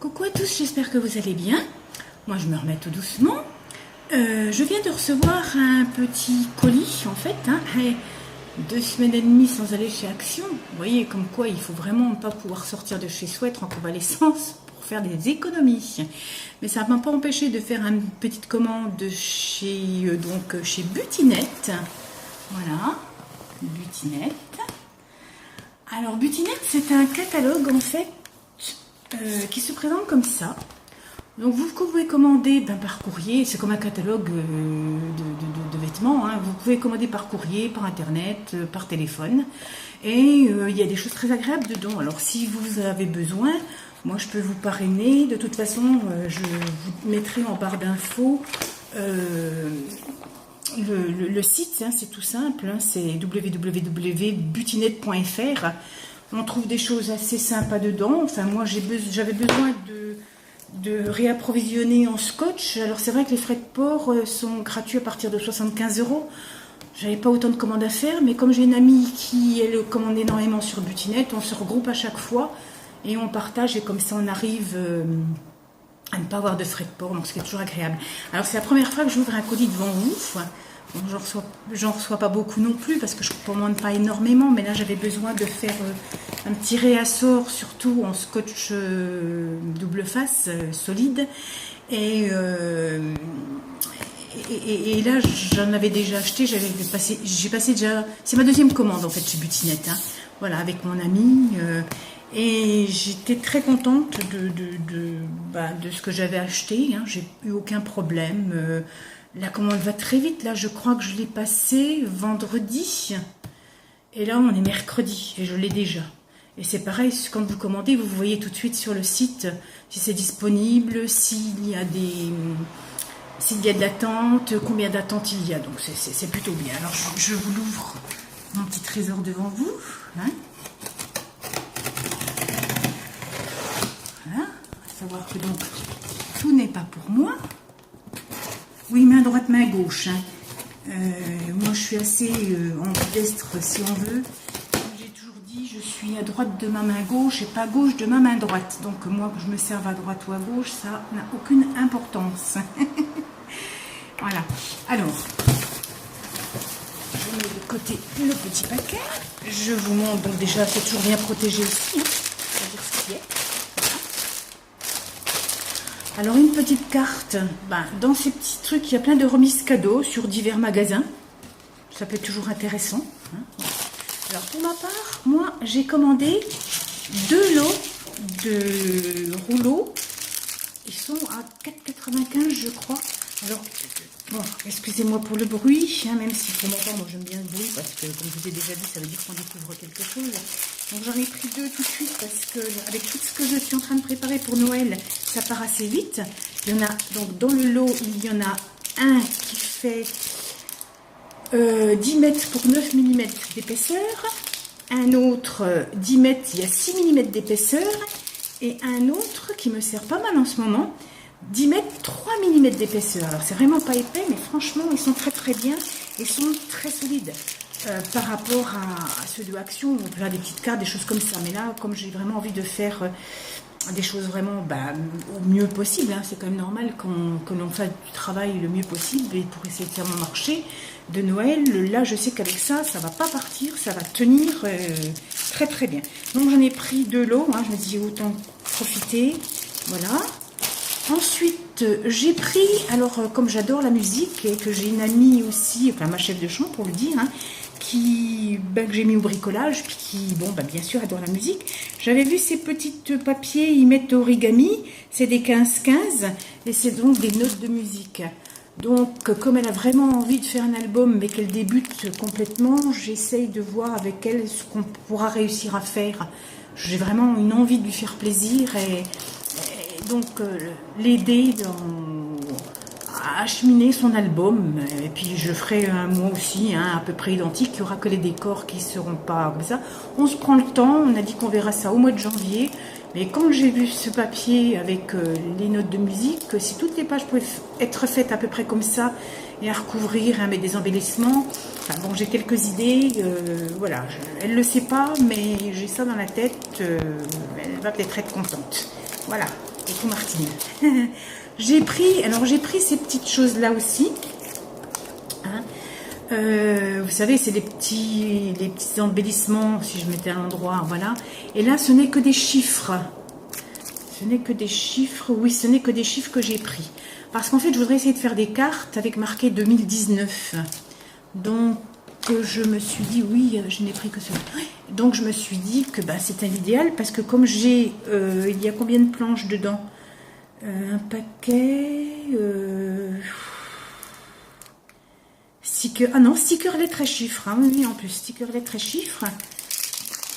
Coucou à tous, j'espère que vous allez bien. Moi je me remets tout doucement. Je viens de recevoir un petit colis en fait. 2 semaines et demie sans aller chez Action. Vous voyez comme quoi il faut vraiment pas pouvoir sortir de chez soi, être en convalescence pour faire des économies. Mais ça ne m'a pas empêché de faire une petite commande chez Butinette. Voilà, Butinette. Alors Butinette, c'est un catalogue en fait qui se présente comme ça. Donc vous pouvez commander par courrier, c'est comme un catalogue de vêtements, hein. Vous pouvez commander par courrier, par internet, par téléphone. Et il y a des choses très agréables dedans. Alors si vous avez besoin, moi je peux vous parrainer. De toute façon, je vous mettrai en barre d'infos le site, hein, c'est tout simple, hein, c'est www.butinette.fr. On trouve des choses assez sympas dedans. Enfin moi j'avais besoin de réapprovisionner en scotch. Alors c'est vrai que les frais de port sont gratuits à partir de 75 €. J'avais pas autant de commandes à faire, mais comme j'ai une amie qui elle commande énormément sur Butinette, on se regroupe à chaque fois et on partage et comme ça on arrive à ne pas avoir de frais de port, donc ce qui est toujours agréable. Alors c'est la première fois que j'ouvre un colis devant vous. Bon, j'en reçois pas beaucoup non plus parce que je ne commande pas énormément, mais là j'avais besoin de faire un petit réassort, surtout en scotch double face solide. Et là j'en avais déjà acheté, j'ai passé déjà, c'est ma deuxième commande en fait chez Butinette, hein, voilà, avec mon ami. Et j'étais très contente de ce que j'avais acheté, hein, j'ai eu aucun problème. La commande va très vite, là je crois que je l'ai passé vendredi et là on est mercredi et je l'ai déjà. Et c'est pareil, quand vous commandez, vous voyez tout de suite sur le site si c'est disponible, s'il y a de l'attente, combien d'attentes il y a, donc c'est plutôt bien. Alors je vous l'ouvre, mon petit trésor devant vous, hein. Voilà, à savoir que donc tout n'est pas pour moi. Oui, main droite, main gauche. Hein. Moi, je suis assez ambidestre, si on veut. Comme j'ai toujours dit, je suis à droite de ma main gauche et pas à gauche de ma main droite. Donc, moi, que je me serve à droite ou à gauche, ça n'a aucune importance. Voilà. Alors, je mets de côté le petit paquet. Je vous montre, donc déjà, c'est toujours bien protégé aussi. Hein. C'est-à-dire ce qu'il y a. Alors une petite carte, dans ces petits trucs, il y a plein de remises cadeaux sur divers magasins. Ça peut être toujours intéressant. Hein. Alors pour ma part, moi j'ai commandé 2 lots de rouleaux. Ils sont à 4,95 € je crois. Alors, bon, excusez-moi pour le bruit, hein, même si pour mon part, moi j'aime bien le bruit, parce que comme je vous ai déjà dit, ça veut dire qu'on découvre quelque chose. Donc j'en ai pris 2 tout de suite, parce que avec tout ce que je suis en train de préparer pour Noël, ça part assez vite. Il y en a, donc dans le lot, il y en a un qui fait 10 mètres pour 9 mm d'épaisseur, un autre 10 mètres, il y a 6 mm d'épaisseur, et un autre qui me sert pas mal en ce moment, 10 mètres, 3 mm d'épaisseur. Alors c'est vraiment pas épais, mais franchement ils sont très très bien et sont très solides par rapport à ceux de Action. On peut faire des petites cartes, des choses comme ça, mais là comme j'ai vraiment envie de faire des choses vraiment au mieux possible, hein, c'est quand même normal que l'on fasse du travail le mieux possible et pour essayer de faire mon marché de Noël. Là je sais qu'avec ça va pas partir, ça va tenir très très bien. Donc j'en ai pris 2 lots, hein, je me dis autant profiter, voilà. Ensuite, j'ai pris, alors comme j'adore la musique et que j'ai une amie aussi, enfin ma chef de chant pour le dire, hein, que j'ai mis au bricolage, puis qui, bien sûr, adore la musique. J'avais vu ces petites papiers, ils mettent origami, c'est des 15-15, et c'est donc des notes de musique. Donc, comme elle a vraiment envie de faire un album, mais qu'elle débute complètement, j'essaye de voir avec elle ce qu'on pourra réussir à faire. J'ai vraiment une envie de lui faire plaisir et donc l'aider à acheminer son album. Et puis je ferai un moi aussi, hein, à peu près identique. Il n'y aura que les décors qui ne seront pas comme ça. On se prend le temps, on a dit qu'on verra ça au mois de janvier. Mais quand j'ai vu ce papier avec les notes de musique, si toutes les pages pouvaient être faites à peu près comme ça et à recouvrir, hein, avec des embellissements, enfin, bon, j'ai quelques idées, voilà, elle ne le sait pas, mais j'ai ça dans la tête, elle va peut-être être contente. Voilà, Coucou Martine. Alors j'ai pris ces petites choses là aussi. Hein. Vous savez, c'est les petits embellissements, si je mettais à l'endroit, voilà. Et là, ce n'est que des chiffres. Ce n'est que des chiffres, oui, ce n'est que des chiffres que j'ai pris. Parce qu'en fait, je voudrais essayer de faire des cartes avec marqué 2019. Donc, je me suis dit, oui, je n'ai pris que cela. Donc, je me suis dit que bah, c'était l'idéal parce que comme j'ai, il y a combien de planches dedans? Un paquet... sticker, ah non, sticker lettres et chiffres. Hein, oui, en plus, sticker lettres et chiffres.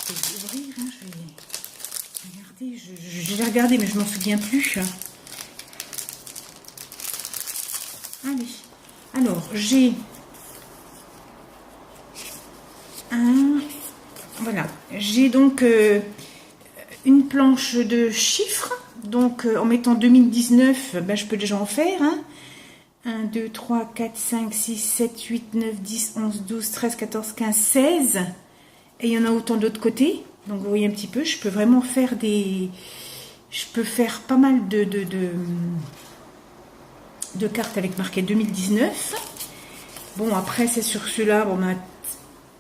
Je vais ouvrir, hein, je vais regarder. J'ai regardé, mais je m'en souviens plus. Allez. Alors, j'ai voilà, j'ai donc une planche de chiffres. Donc, en mettant 2019, ben, je peux déjà en faire. Hein. 1, 2, 3, 4, 5, 6, 7, 8, 9, 10, 11, 12, 13, 14, 15, 16. Et il y en a autant d'autre côté. Donc, vous voyez un petit peu, je peux vraiment faire des... Je peux faire pas mal de cartes avec marqué 2019. Bon, après, c'est sur ceux-là, bon,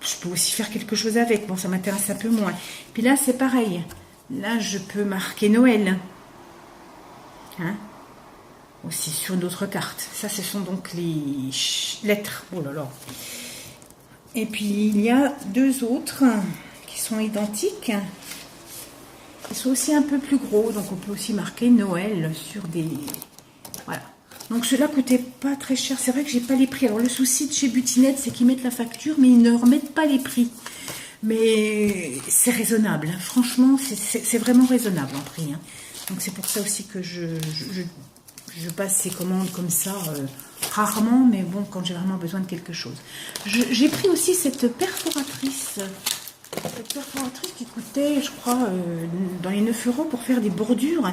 je peux aussi faire quelque chose avec. Bon, ça m'intéresse un peu moins. Puis là, c'est pareil. Là, je peux marquer Noël. Hein? Aussi sur d'autres cartes. Ça, ce sont donc les lettres. Oh là là. Et puis, il y a deux autres qui sont identiques. Ils sont aussi un peu plus gros. Donc, on peut aussi marquer Noël sur des... Voilà. Donc, ceux-là coûtaient pas très cher. C'est vrai que j'ai pas les prix. Alors, le souci de chez Butinette, c'est qu'ils mettent la facture, mais ils ne remettent pas les prix. Mais c'est raisonnable. Hein. Franchement, c'est vraiment raisonnable en prix. Hein. Donc, c'est pour ça aussi que je passe ces commandes comme ça, rarement, mais bon, quand j'ai vraiment besoin de quelque chose. J'ai pris aussi cette perforatrice. Cette perforatrice qui coûtait, je crois, dans les 9 € pour faire des bordures.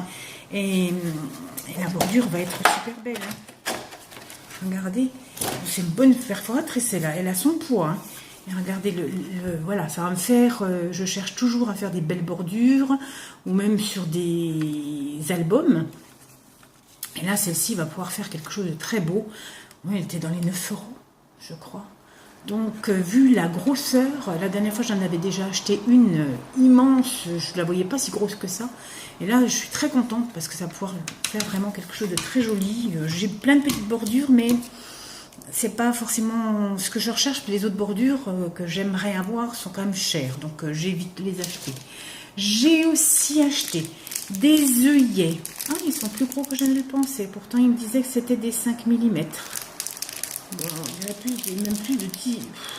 Et la bordure va être super belle. Hein. Regardez, c'est une bonne perforatrice, elle a son poids. Hein. Et regardez, voilà, ça va me faire... je cherche toujours à faire des belles bordures, ou même sur des albums. Et là, celle-ci va pouvoir faire quelque chose de très beau. Oui, elle était dans les 9 €, je crois. Donc, vu la grosseur, la dernière fois, j'en avais déjà acheté une immense. Je ne la voyais pas si grosse que ça. Et là, je suis très contente parce que ça va pouvoir faire vraiment quelque chose de très joli. J'ai plein de petites bordures, mais c'est pas forcément ce que je recherche. Les autres bordures que j'aimerais avoir sont quand même chères. Donc, j'évite de les acheter. J'ai aussi acheté des œillets. Ah, ils sont plus gros que je ne le pensais. Pourtant, ils me disaient que c'était des 5 mm. Bon, il y a même plus de 10.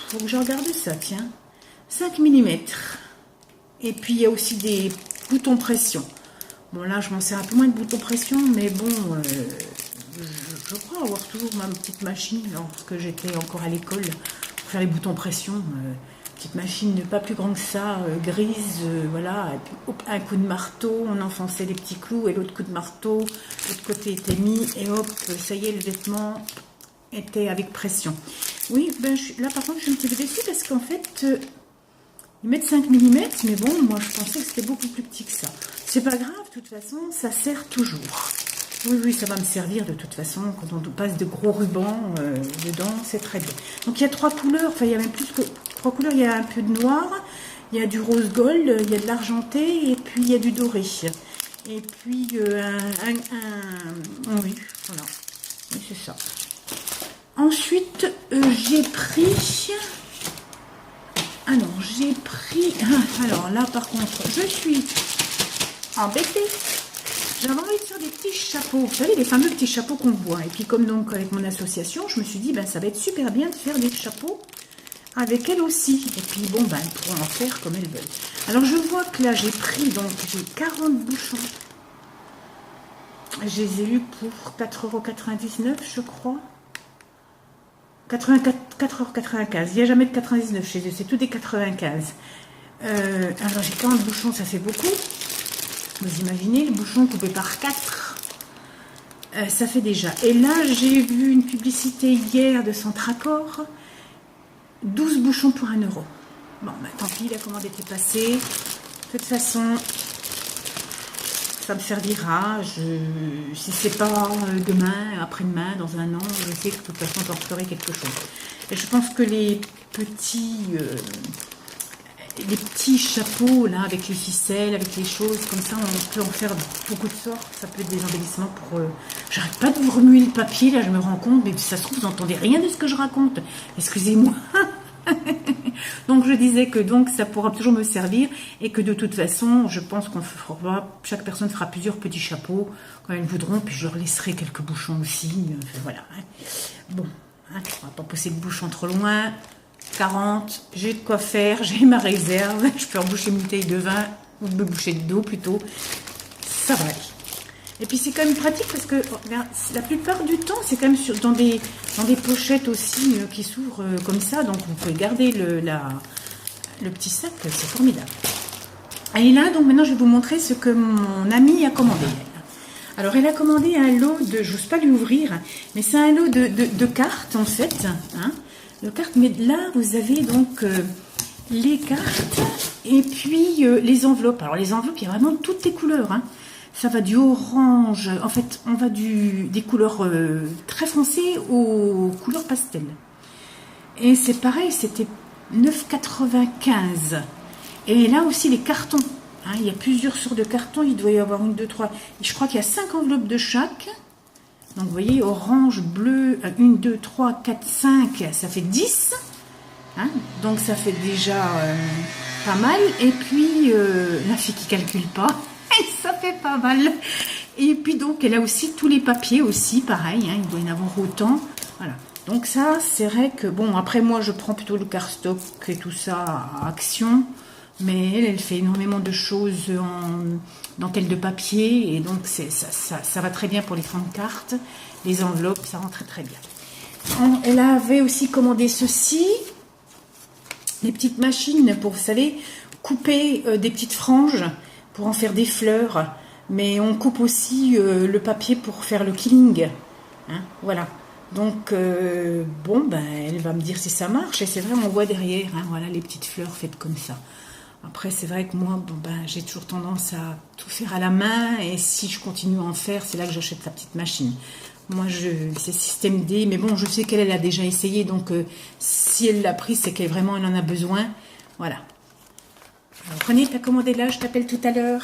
Faut que je regarde ça, tiens. 5 mm. Et puis, il y a aussi des boutons pression. Bon, là, je m'en sers un peu moins de boutons pression, mais bon, je crois avoir toujours ma petite machine lorsque j'étais encore à l'école pour faire les boutons pression. Petite machine pas plus grande que ça, grise, voilà, et puis hop, un coup de marteau, on enfonçait les petits clous, et l'autre coup de marteau, l'autre côté était mis, et hop, ça y est, le vêtement était avec pression. Oui, ben, là par contre, je suis un petit peu déçue, parce qu'en fait, ils mettent 5 mm, mais bon, moi je pensais que c'était beaucoup plus petit que ça. C'est pas grave, de toute façon, ça sert toujours. Oui, oui, ça va me servir de toute façon, quand on passe de gros rubans dedans, c'est très bien. Donc il y a 3 couleurs, enfin il y a même plus que 3 couleurs, il y a un peu de noir, il y a du rose gold, il y a de l'argenté, et puis il y a du doré. Et puis oui, voilà, oui, c'est ça. Ensuite, j'ai pris... Alors là par contre, je suis embêtée. J'avais envie de faire des petits chapeaux, vous savez, les fameux petits chapeaux qu'on voit. Et puis comme donc avec mon association, je me suis dit, ben, ça va être super bien de faire des chapeaux avec elle aussi. Et puis bon, ben, elles pourront en faire comme elles veulent. Alors je vois que là, j'ai pris, donc j'ai 40 bouchons. Je les ai eus pour 4,99 €, je crois. 4,95 €. Il n'y a jamais de 99 chez eux, c'est tout des 95. Alors j'ai 40 bouchons, ça fait beaucoup. Vous imaginez, le bouchon coupé par 4, ça fait déjà. Et là, j'ai vu une publicité hier de Centracor, 12 bouchons pour 1 €. Bon, bah, tant pis, la commande était passée. De toute façon, ça me servira. Si c'est pas demain, après-demain, dans un an, je sais que de toute façon j'en ferai quelque chose. Et je pense que les petits chapeaux là avec les ficelles, avec les choses comme ça, on peut en faire beaucoup de sortes. Ça peut être des embellissements pour. J'arrête pas de vous remuer le papier là, je me rends compte, mais ça se trouve vous n'entendez rien de ce que je raconte. Excusez-moi. Donc je disais que donc ça pourra toujours me servir et que de toute façon, je pense qu'on fera, chaque personne fera plusieurs petits chapeaux quand elles voudront, puis je leur laisserai quelques bouchons aussi. Voilà. Bon, on va pas pousser le bouchon trop loin. 40, j'ai de quoi faire, j'ai ma réserve, je peux reboucher une bouteille de vin ou me boucher d'eau plutôt, ça va aller. Et puis c'est quand même pratique parce que la plupart du temps c'est quand même dans des pochettes aussi qui s'ouvrent comme ça, donc vous pouvez garder le petit sac, c'est formidable. Elle est là, donc maintenant je vais vous montrer ce que mon amie a commandé. Alors elle a commandé un lot de, je n'ose pas lui ouvrir, mais c'est un lot de cartes en fait, hein. De cartes, mais là vous avez donc les cartes et puis les enveloppes. Alors les enveloppes, il y a vraiment toutes les couleurs, hein. Ça va du orange, en fait on va des couleurs très foncées aux couleurs pastel. Et c'est pareil, c'était 9,95. Et là aussi les cartons, hein, il y a plusieurs sortes de cartons, il doit y avoir 1, 2, 3, je crois qu'il y a 5 enveloppes de chaque. Donc vous voyez, orange, bleu, 1, 2, 3, 4, 5, ça fait 10. Hein, donc ça fait déjà pas mal. Et puis, la fille qui calcule pas, ça fait pas mal. Et puis donc, elle a aussi tous les papiers aussi, pareil, hein, il doit y en avoir autant. Voilà. Donc ça, c'est vrai que, bon, après moi, je prends plutôt le cardstock et tout ça à Action. Mais elle fait énormément de choses en dentelle de papier et donc ça va très bien pour les fonds de cartes, les enveloppes, ça rend très très bien. Elle avait aussi commandé ceci, les petites machines pour, vous savez, couper des petites franges pour en faire des fleurs, mais on coupe aussi le papier pour faire le killing, hein, voilà. Donc, bon, ben, elle va me dire si ça marche, et c'est vrai, on voit derrière, hein, voilà, les petites fleurs faites comme ça. Après, c'est vrai que moi, bon, ben, j'ai toujours tendance à tout faire à la main, et si je continue à en faire, c'est là que j'achète la petite machine. Moi, c'est système D, mais bon, je sais qu'elle a déjà essayé, donc si elle l'a pris, c'est qu'elle vraiment elle en a besoin. Voilà. Alors, prenez ta commandée là, je t'appelle tout à l'heure,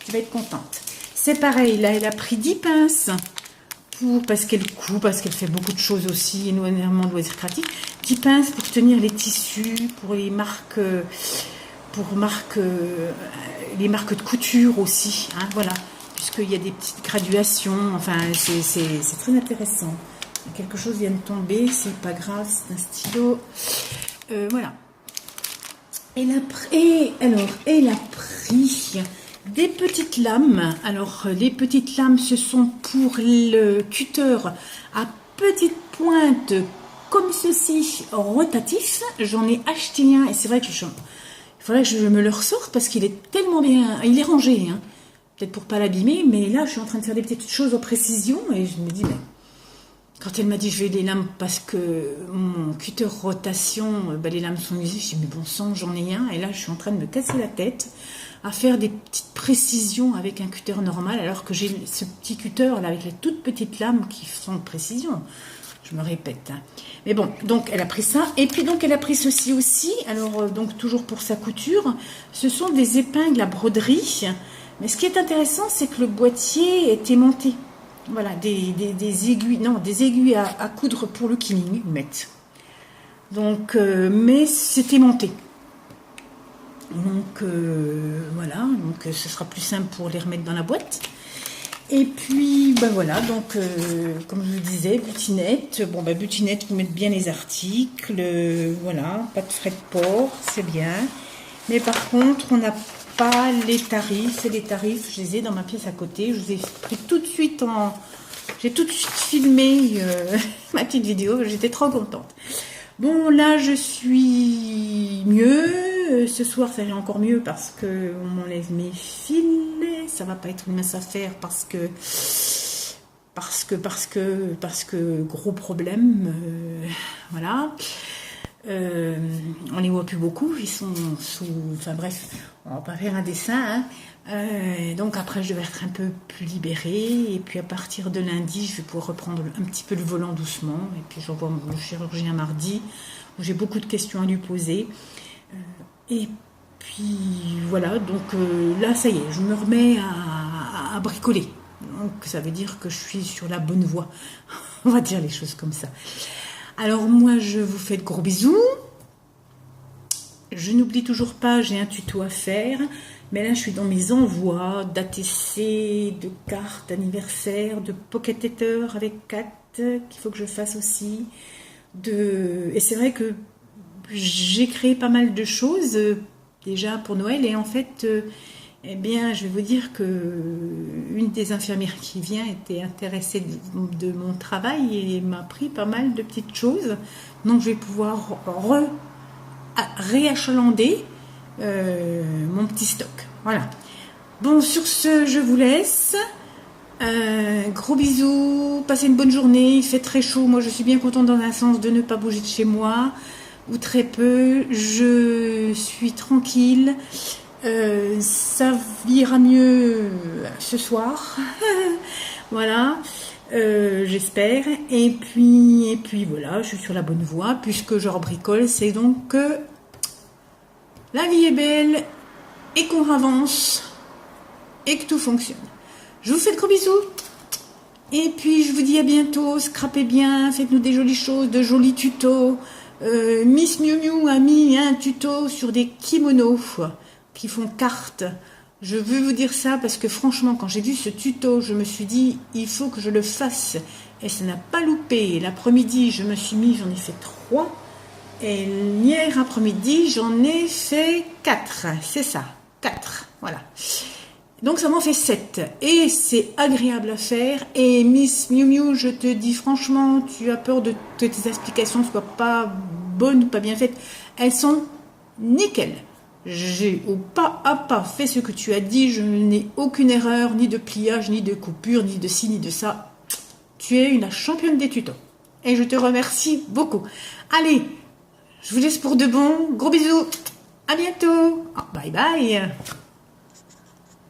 tu vas être contente. C'est pareil, là, elle a pris 10 pinces, parce qu'elle coupe, parce qu'elle fait beaucoup de choses aussi, énormément de loisirs créatifs. 10 pinces pour tenir les tissus, pour les marques... les marques de couture aussi, hein, voilà, puisqu'il y a des petites graduations, enfin c'est très intéressant. Quelque chose vient de tomber, c'est pas grave, c'est un stylo, voilà. Elle a pris des petites lames. Alors les petites lames, ce sont pour le cutter à petite pointe comme ceci, rotatif. J'en ai acheté un et c'est vrai que il faudrait que je me le ressorte parce qu'il est tellement bien. Il est rangé, hein. Peut-être pour pas l'abîmer, mais là, je suis en train de faire des petites choses en précision et je me dis, mais quand elle m'a dit je veux des lames parce que mon cutter rotation, ben, les lames sont usées, je dis mais bon sang, j'en ai un. Et là, je suis en train de me casser la tête à faire des petites précisions avec un cutter normal, alors que j'ai ce petit cutter là avec les toutes petites lames qui sont de précision. Je me répète, hein. Mais bon, donc elle a pris ça. Et puis donc elle a pris ceci aussi. Alors donc toujours pour sa couture, ce sont des épingles à broderie. Mais ce qui est intéressant, c'est que le boîtier est aimanté. Voilà, des aiguilles, non, des aiguilles à coudre pour le killing, donc, mais c'est aimanté. Donc voilà, donc ce sera plus simple pour les remettre dans la boîte. Et puis, ben voilà, donc, comme je vous disais, butinette. Bon, ben, butinette, vous mettez bien les articles. Voilà, pas de frais de port, c'est bien. Mais par contre, on n'a pas les tarifs. Et les tarifs, je les ai dans ma pièce à côté. Je vous ai pris tout de suite j'ai tout de suite filmé ma petite vidéo. J'étais trop contente. Bon, là, je suis mieux. Ce soir, ça va encore mieux parce que on m'enlève mes fils. Ça va pas être une mince affaire parce que gros problème. Voilà. On les voit plus beaucoup. Ils sont sous. Enfin bref, on va pas faire un dessin. Hein. Donc après, je vais être un peu plus libérée. Et puis à partir de lundi, je vais pouvoir reprendre un petit peu le volant doucement. Et puis j'envoie le chirurgien mardi, où j'ai beaucoup de questions à lui poser. Et puis voilà, donc là, ça y est, je me remets à bricoler. Donc ça veut dire que je suis sur la bonne voie. On va dire les choses comme ça. Alors moi, je vous fais de gros bisous. Je n'oublie toujours pas, j'ai un tuto à faire. Mais là, je suis dans mes envois d'ATC, de cartes anniversaire, de pocket letter avec 4 qu'il faut que je fasse aussi. Et c'est vrai que j'ai créé pas mal de choses déjà pour Noël. Et en fait, eh bien, je vais vous dire que une des infirmières qui vient était intéressée de mon travail et m'a pris pas mal de petites choses. Donc, je vais pouvoir réachalander mon petit stock. Voilà. Bon, sur ce, je vous laisse. Gros bisous. Passez une bonne journée. Il fait très chaud. Moi, je suis bien contente dans un sens de ne pas bouger de chez moi. Ou très peu. Je suis tranquille. Ça ira mieux ce soir. Voilà. J'espère. Et puis voilà, je suis sur la bonne voie puisque je rebricole. C'est donc que la vie est belle et qu'on avance et que tout fonctionne. Je vous fais de gros bisous. Et puis je vous dis à bientôt. Scrapez bien, faites-nous des jolies choses, de jolis tutos. Miss Miu Miu a mis un tuto sur des kimonos qui font carte. Je veux vous dire ça parce que franchement, quand j'ai vu ce tuto, je me suis dit, il faut que je le fasse. Et ça n'a pas loupé. L'après-midi, je me suis mis, j'en ai fait 3. Et hier après-midi, j'en ai fait 4. C'est ça, 4. Voilà. Donc ça m'en fait 7. Et c'est agréable à faire. Et Miss Miu Miu, je te dis franchement, tu as peur que tes explications ne soient pas bonnes ou pas bien faites. Elles sont nickel. J'ai au pas à pas fait ce que tu as dit. Je n'ai aucune erreur, ni de pliage, ni de coupure, ni de ci, ni de ça. Tu es la championne des tutos. Et je te remercie beaucoup. Allez, je vous laisse pour de bon. Gros bisous. À bientôt. Bye bye.